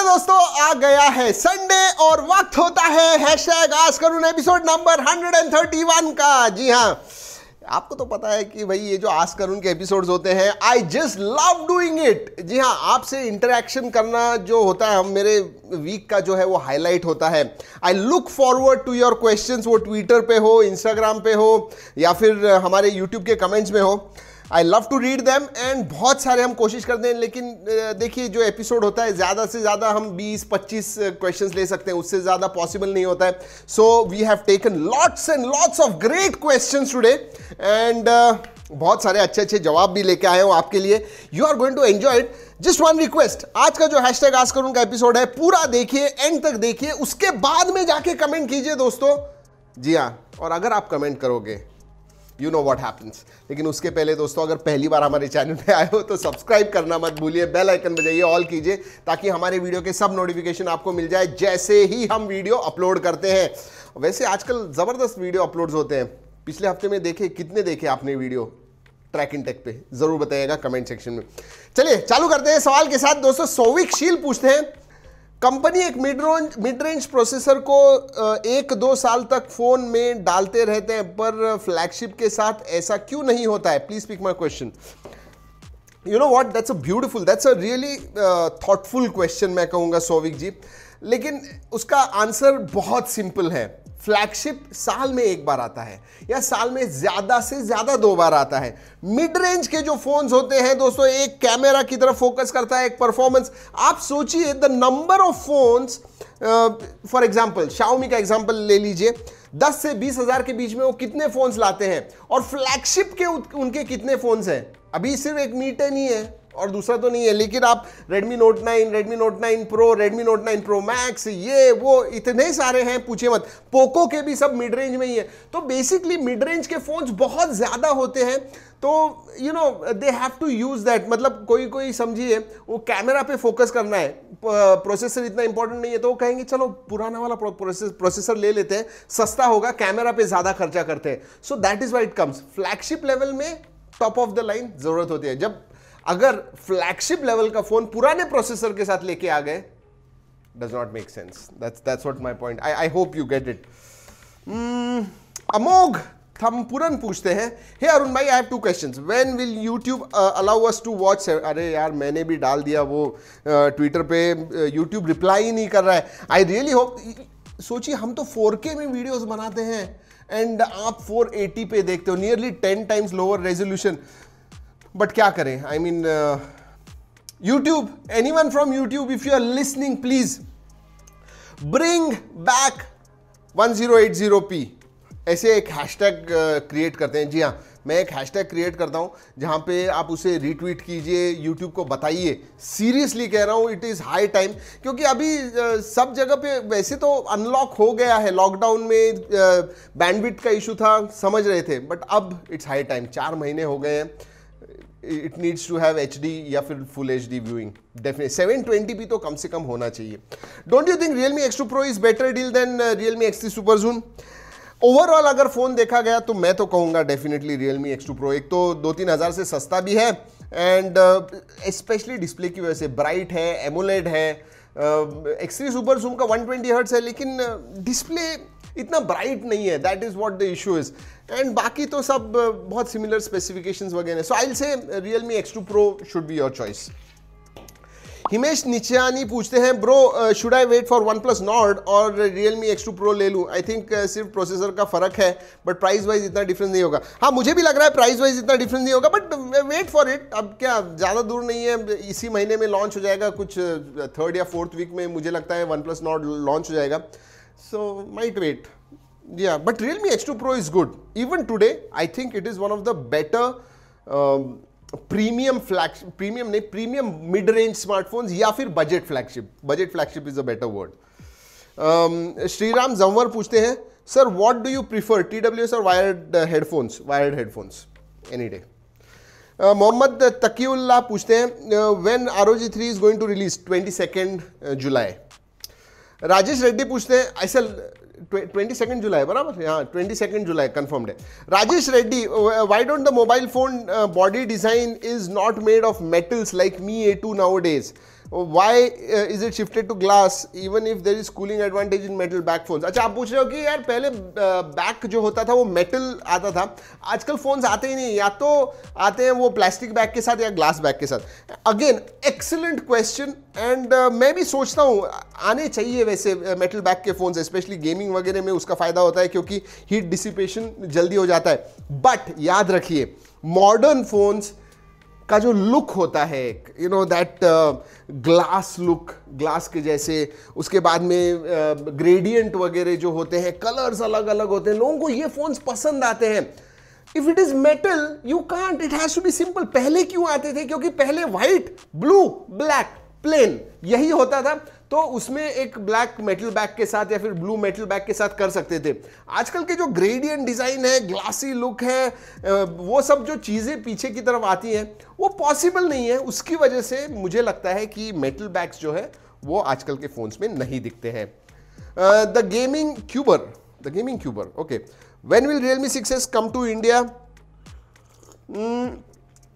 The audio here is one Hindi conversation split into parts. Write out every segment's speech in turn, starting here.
चलो दोस्तों, आ गया है संडे और वक्त होता है हैशटैग आस्क करुण एपिसोड नंबर 131 का। जी हाँ, आपको तो पता है कि भाई ये जो आस्क करुण के एपिसोड्स होते हैं, I just love doing it. जी हाँ, आपसे इंटरेक्शन करना जो होता है, मेरे वीक का जो है वो हाईलाइट होता है। I look forward to your questions, वो ट्विटर पे हो, इंस्टाग्राम पे हो या फिर हमारे यूट्यूब के कमेंट्स में हो। I love to read them and बहुत सारे हम कोशिश करते हैं, लेकिन देखिए जो एपिसोड होता है ज़्यादा से ज़्यादा हम 20-25 क्वेश्चंस ले सकते हैं, उससे ज़्यादा पॉसिबल नहीं होता है। So we have taken lots and lots of great questions today and बहुत सारे अच्छे अच्छे जवाब भी लेके आए हूँ आपके लिए। You are going to enjoy it. Just one request, आज का जो हैशटैग आस्क करुण का एपिसोड है पूरा देखिए, एंड तक देखिए, उसके बाद में जाके कमेंट कीजिए दोस्तों। जी हाँ, और अगर आप कमेंट करोगे यू नो व्हाट हैपेंस। लेकिन उसके पहले दोस्तों, अगर पहली बार हमारे चैनल पे आए हो तो सब्सक्राइब करना मत भूलिए, बेल आइकन बजाइए, ऑल कीजिए, ताकि हमारे वीडियो के सब नोटिफिकेशन आपको मिल जाए जैसे ही हम वीडियो अपलोड करते हैं। वैसे आजकल ज़बरदस्त वीडियो अपलोड्स होते हैं। पिछले हफ्ते में देखे, कितने देखे आपने वीडियो ट्रैक इन टेक पे, ज़रूर बताइएगा कमेंट सेक्शन में। चलिए चालू करते हैं सवाल के साथ दोस्तों। सौविक शील पूछते हैं, कंपनी एक मिड रेंज प्रोसेसर को 1-2 साल तक फोन में डालते रहते हैं, पर फ्लैगशिप के साथ ऐसा क्यों नहीं होता है? Please pick my question. You know what, that's a really thoughtful question मैं कहूँगा सौविक जी, लेकिन उसका आंसर बहुत सिंपल है। फ्लैगशिप साल में एक बार आता है या साल में ज्यादा से ज्यादा 2 बार आता है। मिड रेंज के जो फोन्स होते हैं दोस्तों, एक कैमरा की तरफ फोकस करता है, एक परफॉर्मेंस। आप सोचिए the number of phones, for example Xiaomi का एग्जांपल ले लीजिए, 10 से 20 हजार के बीच में वो कितने फोन्स लाते हैं, और फ्लैगशिप के उनके कितने फोन्स हैं? अभी सिर्फ एक Mi 10 ही है और दूसरा तो नहीं है, लेकिन आप Redmi Note 9, Redmi Note 9 Pro, Redmi Note 9 Pro Max, ये वो इतने सारे हैं, पूछिए मत। पोको के भी सब मिड रेंज में ही है। तो बेसिकली मिड रेंज के फोन्स बहुत ज़्यादा होते हैं, तो you know they have to use that. मतलब कोई समझिए वो कैमरा पे फोकस करना है, प्रोसेसर इतना इंपॉर्टेंट नहीं है, तो वो कहेंगे चलो पुराना वाला प्रोसेसर ले लेते हैं, सस्ता होगा, कैमरा पे ज़्यादा खर्चा करते हैं। So that is why it comes. Flagship level में टॉप ऑफ द लाइन ज़रूरत होती है। जब अगर फ्लैगशिप लेवल का फोन पुराने प्रोसेसर के साथ लेके आ गए, does not make sense. That's what my point. I hope you get it. Amogh Thampuran पूछते हैं, हे अरुण भाई, I have 2 questions. When will YouTube allow us to watch? अरे यार, मैंने भी डाल दिया वो ट्विटर पे, यूट्यूब रिप्लाई ही नहीं कर रहा है। I really hope. सोचिए, हम तो 4K में वीडियोस बनाते हैं एंड आप 480 पे देखते हो, nearly 10 times lower resolution. But क्या करें, I mean YouTube, anyone from YouTube, if you are listening, please bring back 1080p। ऐसे एक हैशटैग क्रिएट करते हैं। जी हाँ, मैं एक हैशटैग क्रिएट करता हूँ जहाँ पे आप उसे रीट्वीट कीजिए, यूट्यूब को बताइए। सीरियसली कह रहा हूँ, इट इज़ हाई टाइम, क्योंकि अभी सब जगह पे वैसे तो अनलॉक हो गया है। लॉकडाउन में बैंडविड्थ का इशू था, समझ रहे थे, बट अब इट्स हाई टाइम। 4 महीने हो गए हैं, it needs to have HD या फिर full HD viewing. Definitely 720p तो कम से कम होना चाहिए। Don't you think Realme X2 Pro is better deal than Realme X3 Super Zoom? Overall अगर फोन देखा गया तो मैं तो कहूंगा डेफिनेटली Realme X2 Pro। एक तो 2-3 हज़ार से सस्ता भी है, एंड स्पेशली डिस्प्ले की वजह से ब्राइट है, एमोलेड है। X3 Super Zoom का 120 हर्ट्ज है, लेकिन डिस्प्ले इतना ब्राइट नहीं है। That is what the issue is. And बाकी तो सब बहुत सिमिलर स्पेसिफिकेशंस वगैरह। So I will say Realme X2 Pro should be your choice. Himesh Nichani पूछते हैं, bro should I wait for OnePlus Nord और Realme X2 Pro ले लूँ? आई थिंक सिर्फ प्रोसेसर का फर्क है, बट प्राइस वाइज इतना डिफरेंस नहीं होगा। हाँ, मुझे भी लग रहा है प्राइस वाइज इतना डिफरेंस नहीं होगा, बट वेट फॉर इट। अब क्या ज़्यादा दूर नहीं है, इसी महीने में लॉन्च हो जाएगा, कुछ 3rd या 4th वीक में मुझे लगता है OnePlus Nord लॉन्च हो जाएगा। So might wait. Yeah, but Realme X2 Pro is good. Even today, I think it is one of the better premium mid-range smartphones या फिर budget flagship. Budget flagship is a better word. Shriram जंवर पूछते हैं, sir, what do you prefer, TWS or wired headphones? Wired headphones, any day. Mohammad तकीउल्लाह पूछते हैं, when ROG 3 is going to release? 22nd July. Rajesh Reddy पूछते हैं, ऐसा 22nd जुलाई बराबर, हाँ 22nd जुलाई कंफर्म्ड है। Rajesh Reddy, why don't the mobile phone body design is not made of metals like Mi A2 nowadays? Why is it shifted to glass even if there is cooling advantage in metal back phones. अच्छा, आप पूछ रहे हो कि यार पहले बैक जो होता था वो मेटल आता था, आजकल फोन्स आते ही नहीं, या तो आते हैं वो प्लास्टिक बैग के साथ या ग्लास बैग के साथ। अगेन एक्सीलेंट क्वेश्चन, एंड मैं भी सोचता हूँ आने चाहिए वैसे मेटल बैग के फोन्स, स्पेशली गेमिंग वगैरह में उसका फायदा होता है क्योंकि हीट डिसिपेशन जल्दी हो जाता है। बट याद रखिए मॉडर्न फोन्स का जो लुक होता है, you know that glass look, glass के जैसे, उसके बाद में ग्रेडियंट वगैरह जो होते हैं, कलर्स अलग अलग होते हैं, लोगों को ये फोन्स पसंद आते हैं। If it is metal you can't, it has to be simple. पहले क्यों आते थे? क्योंकि पहले व्हाइट, ब्लू, ब्लैक, प्लेन यही होता था, तो उसमें एक ब्लैक मेटल बैग के साथ या फिर ब्लू मेटल बैग के साथ कर सकते थे। आजकल के जो ग्रेडियंट डिजाइन है, ग्लासी लुक है, वो सब जो चीजें पीछे की तरफ आती हैं वो पॉसिबल नहीं है। उसकी वजह से मुझे लगता है कि मेटल बैग्स जो है वो आजकल के फोन्स में नहीं दिखते हैं। The gaming cuber, okay, when will Realme 6s come to India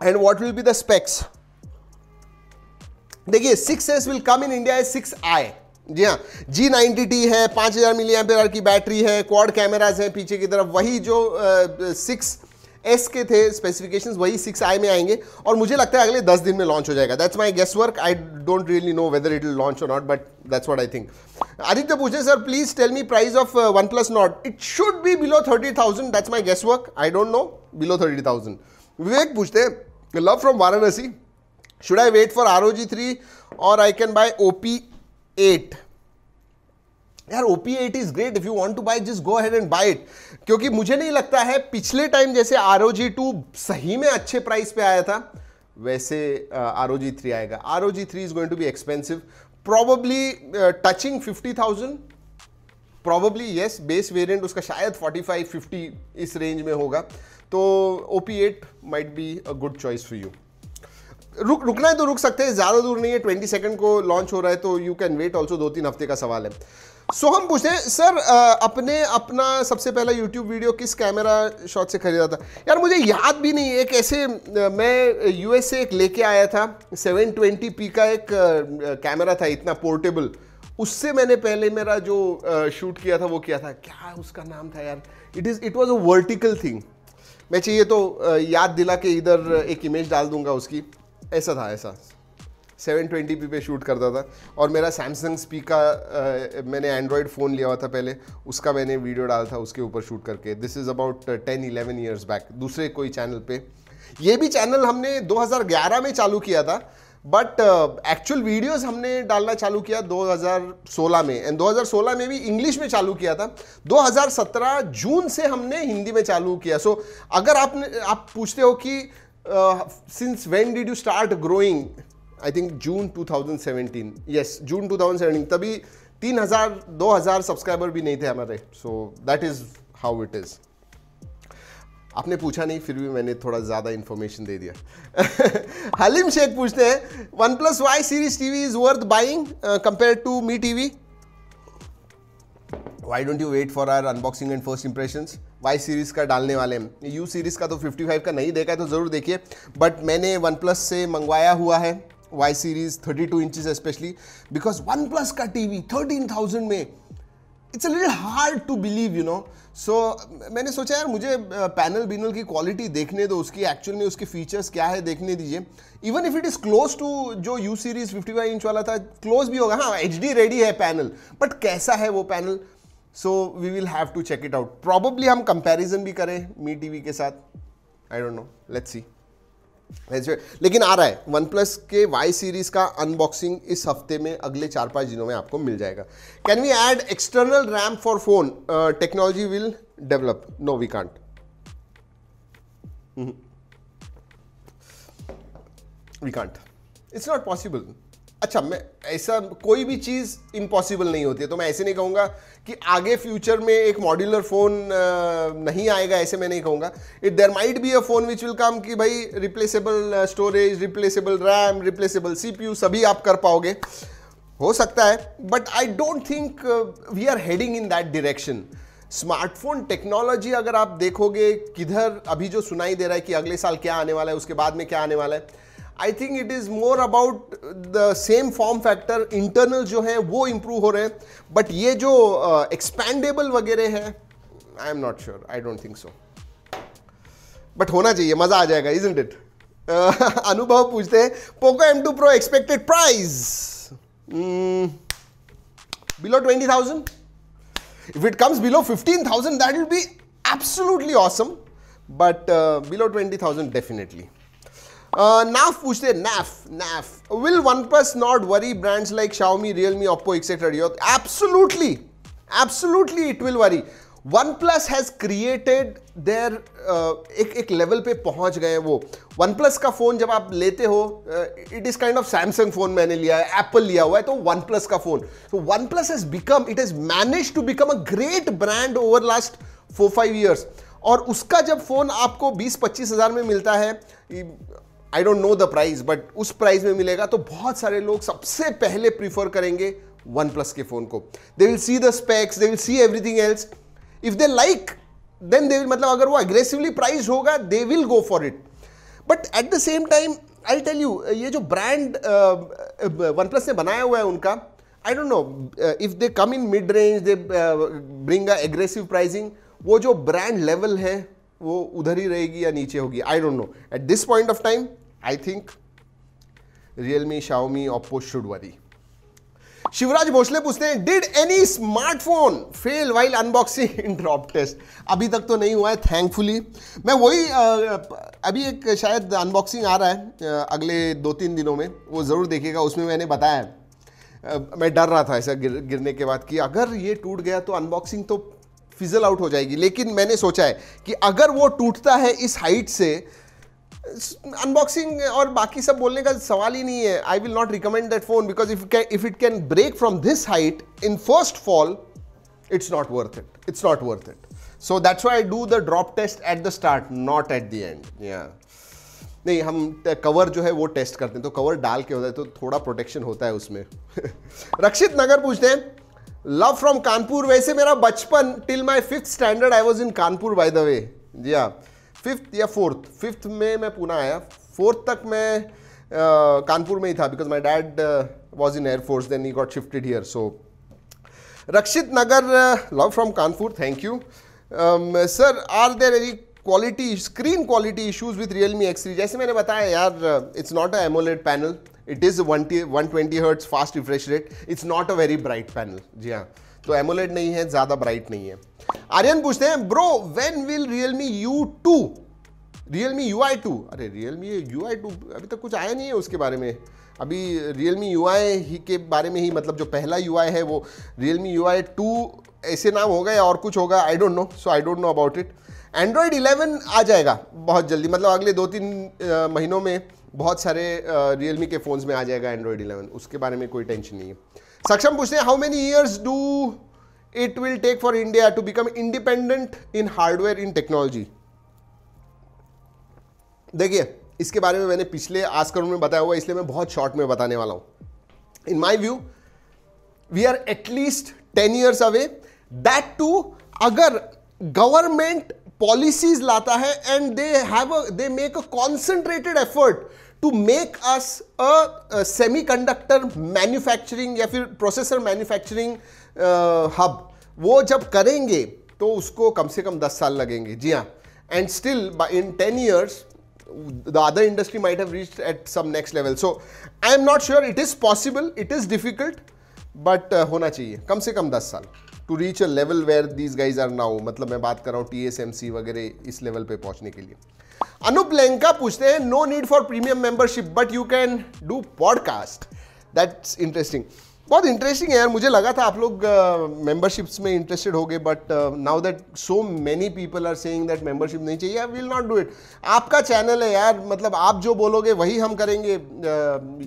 and what will be the specs? देखिए 6s will come in India है 6i। जी हाँ, G90T है, 5000 mAh की बैटरी है, क्वाड कैमराज है पीछे की तरफ, वही जो 6s के थे स्पेसिफिकेशंस वही 6i में आएंगे, और मुझे लगता है अगले 10 दिन में लॉन्च हो जाएगा। That's my guess work, I don't really know whether it will launch or not, but that's what I think. Aditya पूछे sir please tell me price of OnePlus Nord, it should be below 30,000, that's my guess work, I don't know, below 30,000। Vivek पूछते हैं love from Varanasi, should I wait for ROG 3 or I can buy OP8? यार OP8 is great, if you want to buy just go ahead and buy it, क्योंकि मुझे नहीं लगता है पिछले टाइम जैसे ROG 2 सही में अच्छे प्राइस पे आया था वैसे ROG 3 आएगा। ROG 3 is going to be expensive, probably touching 50,000, probably yes, base variant उसका शायद 45-50 इस रेंज में होगा, तो OP8 might be a good choice for you। रुकना है तो रुक सकते हैं, ज़्यादा दूर नहीं है, 22 सेकंड को लॉन्च हो रहा है, तो यू कैन वेट ऑल्सो, 2-3 हफ्ते का सवाल है। सो हम पूछते हैं सर अपना सबसे पहला यूट्यूब वीडियो किस कैमरा शॉट से खरीदा था? यार मुझे याद भी नहीं, एक ऐसे मैं यूएस से एक लेके आया था 720p का एक कैमरा था, इतना पोर्टेबल, उससे मैंने पहले मेरा जो शूट किया था वो किया था, क्या उसका नाम था यार, it was a vertical thing. मैं चाहिए तो याद दिला के इधर एक इमेज डाल दूंगा उसकी, ऐसा था, ऐसा 720p पे शूट करता था, और मेरा सैमसंग स्पी का मैंने एंड्रॉयड फ़ोन लिया हुआ था पहले, उसका मैंने वीडियो डाला था उसके ऊपर शूट करके। This is about 10-11 years back, दूसरे कोई चैनल पे। ये भी चैनल हमने 2011 में चालू किया था, बट एक्चुअल वीडियोस हमने डालना चालू किया 2016 में, एंड 2016 में भी इंग्लिश में चालू किया था। 2017 जून से हमने हिंदी में चालू किया। सो अगर आप पूछते हो कि since when did you start growing? I think June 2017. Yes, June 2017. तभी 3,000-2,000 सब्सक्राइबर भी नहीं थे हमारे। So that is how it is. आपने पूछा नहीं, फिर भी मैंने थोड़ा ज़्यादा इंफॉर्मेशन दे दिया। हलीम शेख पूछते हैं OnePlus Y series TV is worth buying compared to Mi TV? Why don't you wait for our unboxing and first impressions? Y series का डालने वाले हैं, U सीरीज़ का तो 55 का नहीं देखा है तो ज़रूर देखिए, बट मैंने OnePlus से मंगवाया हुआ है Y series 32 inches specially, because OnePlus का टीवी 13,000 में, it's a little hard to believe, you know. So मैंने सोचा यार मुझे पैनल की क्वालिटी देखने दो, उसकी एक्चुअल में उसके फीचर्स क्या है देखने दीजिए। Even if it is close to जो U सीरीज़ 55 इंच वाला था, क्लोज भी होगा, हाँ HD रेडी है पैनल, बट कैसा है वो panel, so we will have to check it out. Probably हम कंपैरिजन भी करें मी टीवी के साथ, I don't know, let's see. लेकिन आ रहा है OnePlus के Y सीरीज का अनबॉक्सिंग इस हफ्ते में, अगले 4-5 दिनों में आपको मिल जाएगा। Can we add external RAM for phone? Technology will develop. No we can't, we can't, it's not possible. अच्छा, मैं ऐसा कोई भी चीज़ इम्पॉसिबल नहीं होती है, तो मैं ऐसे नहीं कहूँगा कि आगे फ्यूचर में एक मॉड्यूलर फ़ोन नहीं आएगा, ऐसे मैं नहीं कहूँगा। There might be a phone which will come कि भाई replaceable storage, replaceable RAM, replaceable CPU सभी आप कर पाओगे, हो सकता है, but I don't think we are heading in that direction. Smartphone technology अगर आप देखोगे किधर अभी जो सुनाई दे रहा है कि अगले साल क्या आने वाला है, उसके बाद में क्या आने वाला है, I think it is more about the same form factor, internal जो है वो इंप्रूव हो रहे हैं, बट ये जो एक्सपैंडेबल वगैरह है, I am not sure, I don't think so, but होना चाहिए, मजा आ जाएगा, इजंट इट? अनुभव पूछते हैं Poco M2 Pro expected price below 20,000. If it comes below 15,000, that will be absolutely awesome. But below 20,000, definitely. नाफ पूछते हैं, नाफ will OnePlus not worry brands like Xiaomi, Realme, Oppo, etc.? Absolutely it will worry. OnePlus has created their एक लेवल पे पहुंच गए वो. OnePlus का फोन जब आप लेते हो, it is kind of Samsung phone मैंने लिया है, एप्पल लिया हुआ है, तो OnePlus का फोन. तो OnePlus has managed to become a great brand over last 4-5 years. और उसका जब फोन आपको 20-25 हज़ार में मिलता है, आई don't know the price, but उस प्राइस में मिलेगा, तो बहुत सारे लोग सबसे पहले प्रीफर करेंगे OnePlus के फोन को. They will see the specs, they will see everything else. If they like, then they will, मतलब अगर वो अग्रेसिवली प्राइस होगा, they will go for it. But at the same time I tell you, ये जो ब्रांड OnePlus ने बनाया हुआ है उनका, I don't know if they come in mid range, they bring a aggressive pricing, वो जो ब्रांड लेवल है वो उधर ही रहेगी या नीचे होगी, I don't know. At this point of time I think Realme, Xiaomi, Oppo should worry. Shivraj Bhosale पूछते हैं, did any smartphone fail while unboxing in drop test? अभी तक तो नहीं हुआ है, थैंकफुली. मैं वही अभी एक शायद अनबॉक्सिंग आ रहा है अगले 2-3 दिनों में, वो ज़रूर देखिएगा. उसमें मैंने बताया, मैं डर रहा था ऐसा गिरने के बाद कि अगर ये टूट गया तो अनबॉक्सिंग तो फिजल आउट हो जाएगी. लेकिन मैंने सोचा है कि अगर वो टूटता है इस हाइट से, अनबॉक्सिंग और बाकी सब बोलने का सवाल ही नहीं है. I will not recommend that phone, because if it can break from this height in first fall, it's not worth it. So that's why I do the drop test at the start, not at the end. नहीं, हम कवर जो है वो टेस्ट करते हैं, तो कवर डाल के होता है, तो थोड़ा प्रोटेक्शन होता है उसमें. रक्षित नगर पूछते हैं, लव फ्रॉम कानपुर. वैसे मेरा बचपन till my 5th standard I was in Kanpur, by the way. जी हाँ, 5th या 4th में मैं पुणे आया, 4th तक मैं कानपुर में ही था, because my dad was in air force, then he got shifted here. So Rakshit Nagar, love from Kanpur, thank you. Sir, are there any screen quality issues with Realme X3? जैसे मैंने बताया यार, it's not a AMOLED panel, it is 120 hertz fast refresh rate, it's not a very bright panel. जी हाँ, तो एमोलेड नहीं है, ज़्यादा ब्राइट नहीं है. आर्यन पूछते हैं, bro when will Realme UI2? अरे Realme UI2 अभी तक कुछ आया नहीं है उसके बारे में. अभी Realme UI ही के बारे में ही, मतलब जो पहला UI है वो Realme UI2 ऐसे नाम होगा या और कुछ होगा, आई don't no. So I don't know about it. Android 11 आ जाएगा बहुत जल्दी, मतलब अगले 2-3 महीनों में बहुत सारे Realme के फोन्स में आ जाएगा Android 11, उसके बारे में कोई टेंशन नहीं है. सक्षम पूछते हैं, how many years do it will take for India to become independent in hardware in technology? देखिए, इसके बारे में मैंने पिछले आस्क करून में बताया हुआ, इसलिए मैं बहुत शॉर्ट में बताने वाला हूं. In my view we are at least 10 years away. That too अगर गवर्नमेंट पॉलिसीज लाता है and they make a concentrated effort to make us a semiconductor manufacturing या फिर प्रोसेसर मैन्युफैक्चरिंग हब. वो जब करेंगे तो उसको कम से कम 10 साल लगेंगे. जी हाँ, and still in 10 years the other industry might have reached at some next level. So I am not sure. It is possible, it is difficult, but होना चाहिए कम से कम 10 साल to reach a level where these guys are now. मतलब मैं बात कर रहा हूँ TSMC वगैरह इस लेवल पे पहुंचने के लिए. अनुप लेंका पूछते हैं, no need for premium membership but you can do podcast. That's interesting. बहुत इंटरेस्टिंग है यार. मुझे लगा था आप लोग मेंबरशिप्स में इंटरेस्टेड होगे, but now that so many people are saying that membership नहीं चाहिए, I will not do it. आपका चैनल है यार, मतलब आप जो बोलोगे वही हम करेंगे.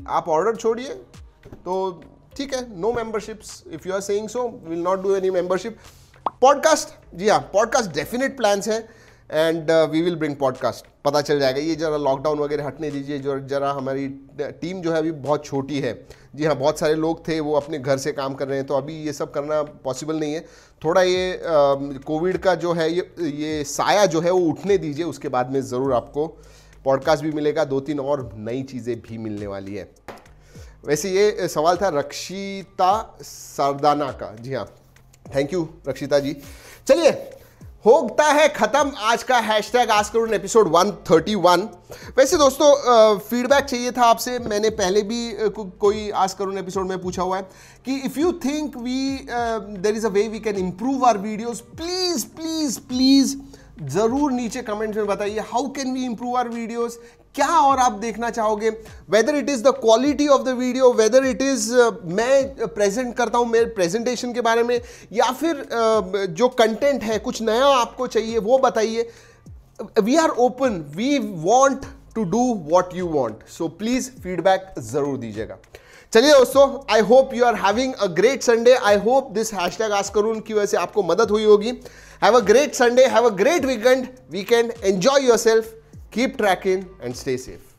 आप ऑर्डर छोड़िए तो ठीक है, no memberships. If you are saying so, will not do any membership. Podcast, जी हाँ, पॉडकास्ट डेफिनेट प्लान्स है and we will bring podcast. पता चल जाएगा. ये जरा लॉकडाउन वगैरह हटने दीजिए, जो जरा हमारी टीम जो है अभी बहुत छोटी है. जी हाँ, बहुत सारे लोग थे वो अपने घर से काम कर रहे हैं, तो अभी ये सब करना पॉसिबल नहीं है. थोड़ा ये कोविड का जो है ये साया जो है वो उठने दीजिए, उसके बाद में ज़रूर आपको पॉडकास्ट भी मिलेगा, 2-3 और नई चीज़ें भी मिलने वाली है। वैसे ये सवाल था रक्षिता सरदाना का। जी हाँ, थैंक यू रक्षिता जी। चलिए, होता है खत्म आज का हैशटैग आस्क करुण एपिसोड 131। वैसे दोस्तों फीडबैक चाहिए था आपसे, मैंने पहले भी कोई आस्क करुण एपिसोड में पूछा हुआ है कि if you think there is a way we can improve our videos, please please please ज़रूर नीचे कमेंट्स में बताइए how can we improve our videos, क्या और आप देखना चाहोगे, whether it is the quality of the video, whether it is मैं प्रेजेंट करता हूँ मेरे प्रेजेंटेशन के बारे में, या फिर जो कंटेंट है कुछ नया आपको चाहिए वो बताइए। We are open, we want to do what you want, so please feedback ज़रूर दीजिएगा। चलिए दोस्तों, I hope you are having a great Sunday. I hope this hashtag ask Karun की वजह से आपको मदद हुई होगी। Have a great Sunday, have a great weekend, enjoy yourself, keep tracking and stay safe.